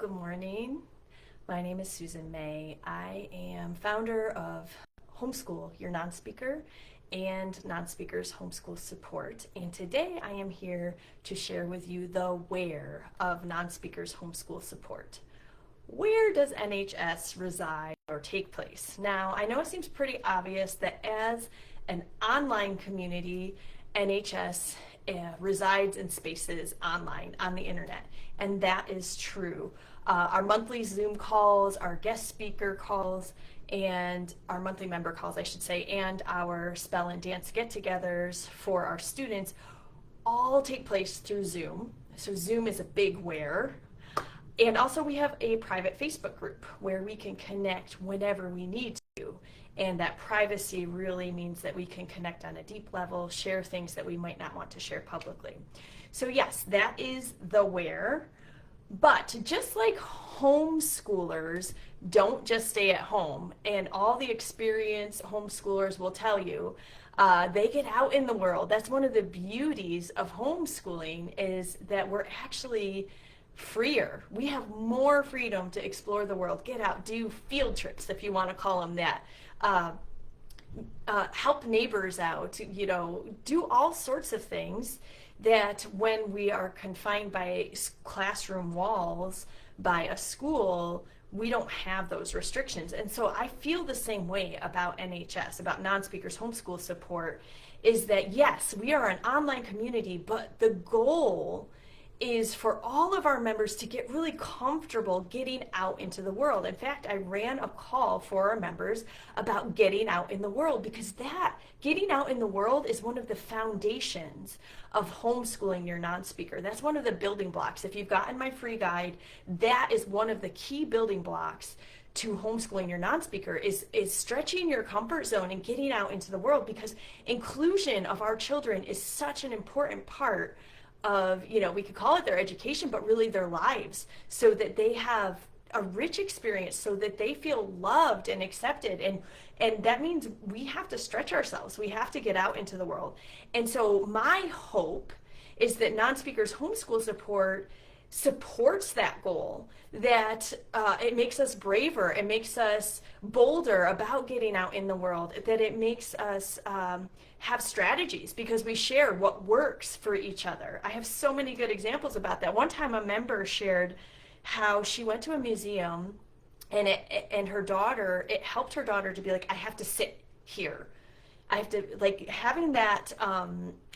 Good morning. My name is Susan May. I am founder of Homeschool, your non-speaker, and Nonspeakers Homeschool Support. And today I am here to share with you the where of Nonspeakers Homeschool Support. Where does NHS reside or take place? Now, I know it seems pretty obvious that as an online community, NHS resides in spaces online on the internet, and that is true. Our monthly Zoom calls, our guest speaker calls, and our monthly member calls, I should say, and our spell and dance get-togethers for our students all take place through Zoom. So Zoom is a big where. And also we have a private Facebook group where we can connect whenever we need to. And that privacy really means that we can connect on a deep level, share things that we might not want to share publicly. So yes, that is the where. But just like homeschoolers don't just stay at home, and all the experienced homeschoolers will tell you, they get out in the world. That's one of the beauties of homeschooling, is that we're actually freer. We have more freedom to explore the world, get out, do field trips, if you want to call them that. Help neighbors out, do all sorts of things that when we are confined by classroom walls, by a school, we don't have those restrictions. And so I feel the same way about NHS, about non-speakers homeschool support, is that yes, we are an online community, but the goal is for all of our members to get really comfortable getting out into the world. In fact, I ran a call for our members about getting out in the world, because that getting out in the world is one of the foundations of homeschooling your non-speaker. That's one of the building blocks. If you've gotten my free guide, that is one of the key building blocks to homeschooling your non-speaker, is stretching your comfort zone and getting out into the world, because inclusion of our children is such an important part of, we could call it their education, but really their lives, so that they have a rich experience, so that they feel loved and accepted. And that means we have to stretch ourselves. We have to get out into the world. And so my hope is that non-speakers homeschool support supports that goal, that it makes us braver, it makes us bolder about getting out in the world, that it makes us have strategies, because we share what works for each other. I have so many good examples about that. One time a member shared how she went to a museum, and it helped her daughter to be like, I have to sit here. I have to, having that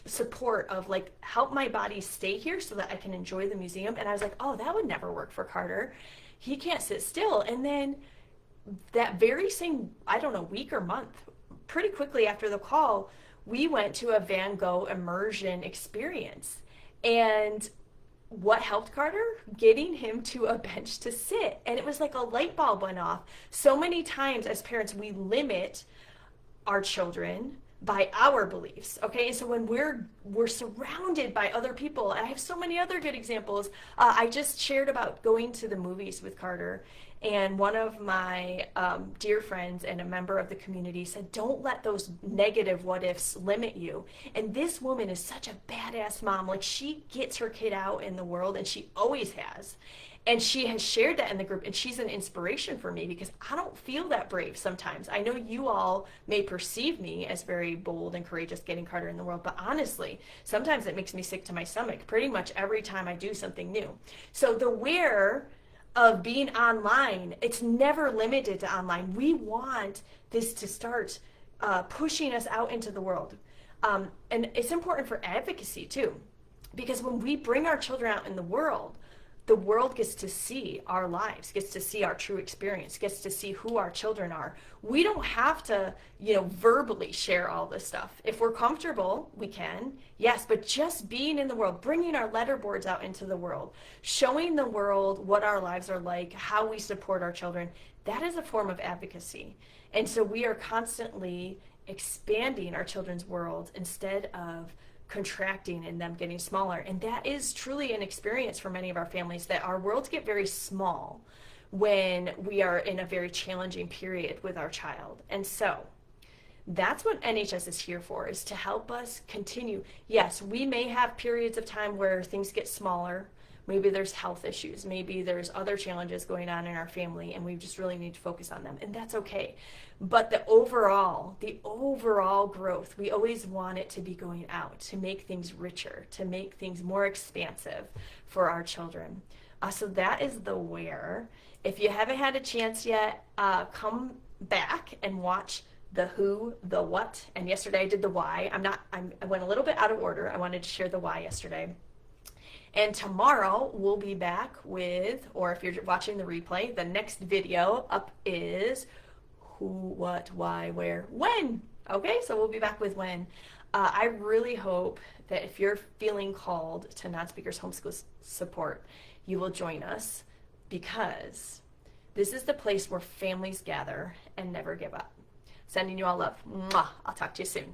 support of help my body stay here so that I can enjoy the museum. And I was like, oh, that would never work for Carter. He can't sit still. And then that very same, I don't know, week or month, pretty quickly after the call, we went to a Van Gogh immersion experience. And what helped Carter? Getting him to a bench to sit. And it was like a light bulb went off. So many times as parents, we limit our children by our beliefs, okay? And so when we're surrounded by other people, and I have so many other good examples. I just shared about going to the movies with Carter, and one of my dear friends and a member of the community said, don't let those negative what ifs limit you. And this woman is such a badass mom. She gets her kid out in the world, and she always has. And she has shared that in the group, and she's an inspiration for me, because I don't feel that brave sometimes. I know you all may perceive me as very bold and courageous getting Carter in the world, but honestly, sometimes it makes me sick to my stomach pretty much every time I do something new. So the where of being online, it's never limited to online. We want this to start pushing us out into the world. And it's important for advocacy too, because when we bring our children out in the world gets to see our lives, gets to see our true experience, gets to see who our children are. We don't have to, verbally share all this stuff. If we're comfortable, we can, yes, but just being in the world, bringing our letterboards out into the world, showing the world what our lives are like, how we support our children, that is a form of advocacy. And so we are constantly expanding our children's world instead of contracting and them getting smaller. And that is truly an experience for many of our families, that our worlds get very small when we are in a very challenging period with our child. And so that's what NHS is here for, is to help us continue. Yes, we may have periods of time where things get smaller, Maybe there's health issues. Maybe there's other challenges going on in our family, and we just really need to focus on them, and that's okay. But the overall growth, we always want it to be going out, to make things richer, to make things more expansive for our children. So that is the where. If you haven't had a chance yet, come back and watch the who, the what, and yesterday I did the why. I went a little bit out of order. I wanted to share the why yesterday. And tomorrow we'll be back with, or if you're watching the replay, the next video up is who, what, why, where, when. Okay, so we'll be back with when. I really hope that if you're feeling called to Nonspeakers Homeschool Support, you will join us, because this is the place where families gather and never give up. Sending you all love. Mwah. I'll talk to you soon.